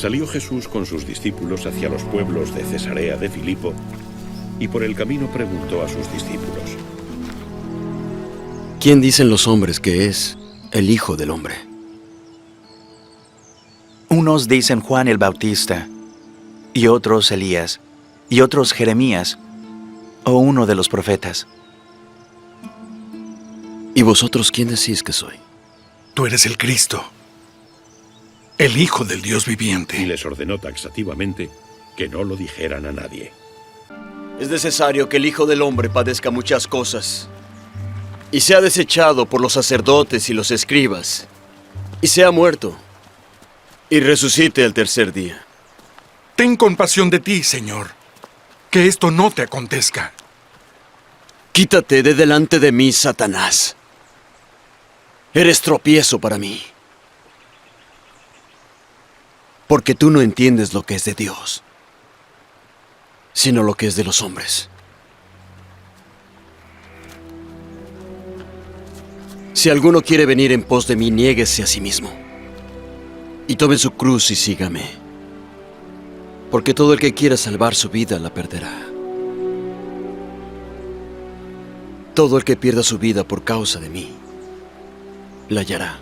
Salió Jesús con sus discípulos hacia los pueblos de Cesarea de Filipo y por el camino preguntó a sus discípulos: ¿Quién dicen los hombres que es el Hijo del Hombre? Unos dicen Juan el Bautista, y otros Elías, y otros Jeremías, o uno de los profetas. ¿Y vosotros quién decís que soy? Tú eres el Cristo, el Hijo del Dios viviente. Y les ordenó taxativamente que no lo dijeran a nadie. Es necesario que el Hijo del Hombre padezca muchas cosas, y sea desechado por los sacerdotes y los escribas, y sea muerto, y resucite el tercer día. Ten compasión de ti, Señor, que esto no te acontezca. Quítate de delante de mí, Satanás. Eres tropiezo para mí, porque tú no entiendes lo que es de Dios, sino lo que es de los hombres. Si alguno quiere venir en pos de mí, niéguese a sí mismo y tome su cruz y sígame, porque todo el que quiera salvar su vida la perderá. Todo el que pierda su vida por causa de mí la hallará.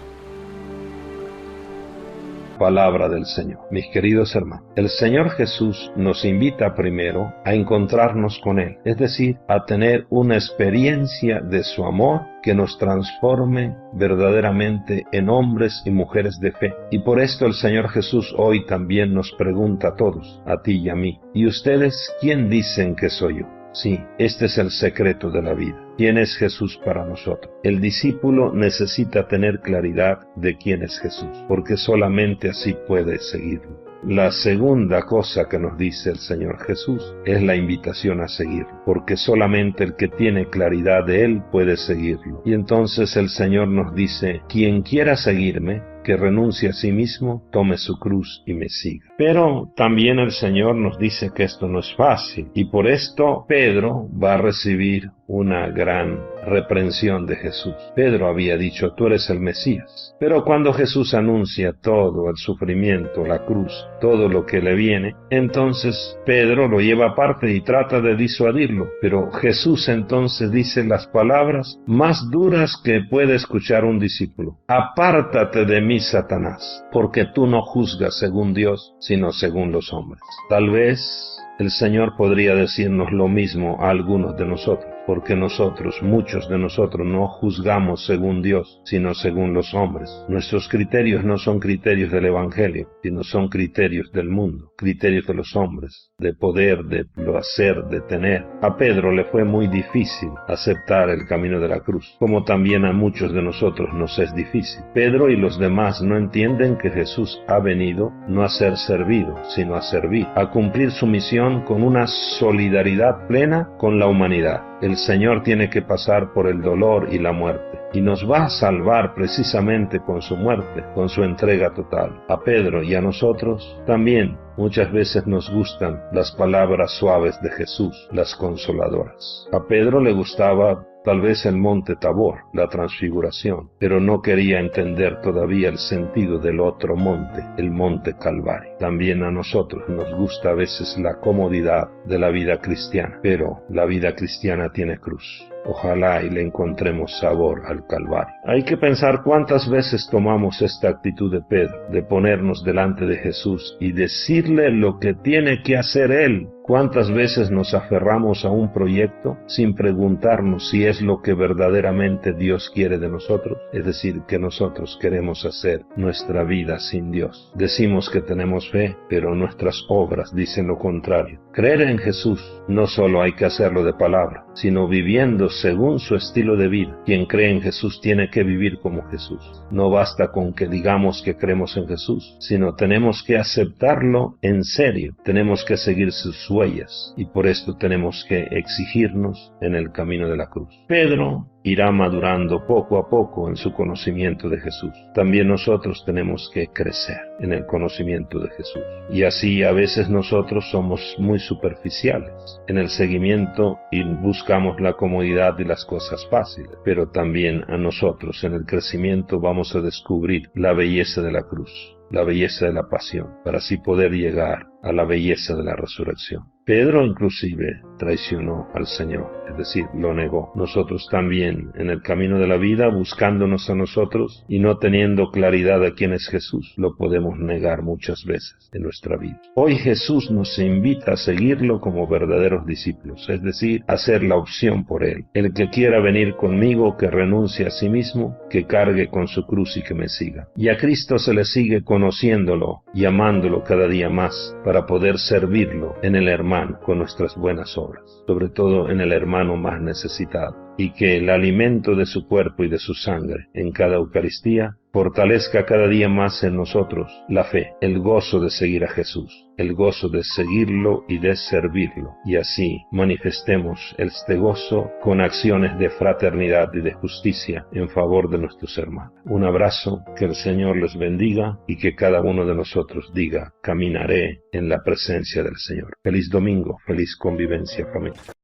Palabra del Señor. Mis queridos hermanos, el Señor Jesús nos invita primero a encontrarnos con Él, es decir, a tener una experiencia de su amor que nos transforme verdaderamente en hombres y mujeres de fe. Y por esto el Señor Jesús hoy también nos pregunta a todos, a ti y a mí: ¿y ustedes quién dicen que soy yo? Sí, este es el secreto de la vida. ¿Quién es Jesús para nosotros? El discípulo necesita tener claridad de quién es Jesús, porque solamente así puede seguirlo. La segunda cosa que nos dice el Señor Jesús es la invitación a seguirlo, porque solamente el que tiene claridad de Él puede seguirlo. Y entonces el Señor nos dice: quien quiera seguirme, que renuncie a sí mismo, tome su cruz y me siga. Pero también el Señor nos dice que esto no es fácil, y por esto Pedro va a recibir una gran reprensión de Jesús. Pedro había dicho: tú eres el Mesías. Pero cuando Jesús anuncia todo el sufrimiento, la cruz, todo lo que le viene, entonces Pedro lo lleva aparte y trata de disuadirlo. Pero Jesús entonces dice las palabras más duras que puede escuchar un discípulo: apártate de mí, Satanás, porque tú no juzgas según Dios, sino según los hombres. Tal vez el Señor podría decirnos lo mismo a algunos de nosotros, porque muchos de nosotros, no juzgamos según Dios, sino según los hombres. Nuestros criterios no son criterios del Evangelio, sino son criterios del mundo, criterios de los hombres, de poder, de placer, de tener. A Pedro le fue muy difícil aceptar el camino de la cruz, como también a muchos de nosotros nos es difícil. Pedro y los demás no entienden que Jesús ha venido no a ser servido, sino a servir, a cumplir su misión con una solidaridad plena con la humanidad. El Señor tiene que pasar por el dolor y la muerte, y nos va a salvar precisamente con su muerte, con su entrega total. A Pedro y a nosotros también muchas veces nos gustan las palabras suaves de Jesús, las consoladoras. A Pedro le gustaba tal vez el monte Tabor, la transfiguración, pero no quería entender todavía el sentido del otro monte, el monte Calvario. También a nosotros nos gusta a veces la comodidad de la vida cristiana, pero la vida cristiana tiene cruz. Ojalá y le encontremos sabor al Calvario. Hay que pensar cuántas veces tomamos esta actitud de Pedro, de ponernos delante de Jesús y decirle lo que tiene que hacer Él. ¿Cuántas veces nos aferramos a un proyecto sin preguntarnos si es lo que verdaderamente Dios quiere de nosotros? Es decir, que nosotros queremos hacer nuestra vida sin Dios. Decimos que tenemos fe, pero nuestras obras dicen lo contrario. Creer en Jesús no solo hay que hacerlo de palabra, sino viviendo según su estilo de vida. Quien cree en Jesús tiene que vivir como Jesús. No basta con que digamos que creemos en Jesús, sino tenemos que aceptarlo en serio. Tenemos que seguir sus huellas, y por esto tenemos que exigirnos en el camino de la cruz. Pedro irá madurando poco a poco en su conocimiento de Jesús. También nosotros tenemos que crecer en el conocimiento de Jesús. Y así a veces nosotros somos muy superficiales en el seguimiento y buscamos la comodidad y las cosas fáciles. Pero también a nosotros en el crecimiento vamos a descubrir la belleza de la cruz, la belleza de la pasión, para así poder llegar a la belleza de la resurrección. Pedro inclusive traicionó al Señor, es decir, lo negó. Nosotros también, en el camino de la vida, buscándonos a nosotros y no teniendo claridad de quién es Jesús, lo podemos negar muchas veces en nuestra vida. Hoy Jesús nos invita a seguirlo como verdaderos discípulos, es decir, hacer la opción por Él. El que quiera venir conmigo, que renuncie a sí mismo, que cargue con su cruz y que me siga. Y a Cristo se le sigue conociéndolo y amándolo cada día más, para poder servirlo en el hermano con nuestras buenas obras, sobre todo en el hermano más necesitado, y que el alimento de su cuerpo y de su sangre en cada Eucaristía fortalezca cada día más en nosotros la fe, el gozo de seguir a Jesús, el gozo de seguirlo y de servirlo, y así manifestemos este gozo con acciones de fraternidad y de justicia en favor de nuestros hermanos. Un abrazo, que el Señor les bendiga y que cada uno de nosotros diga: caminaré en la presencia del Señor. Feliz domingo, feliz convivencia familiar.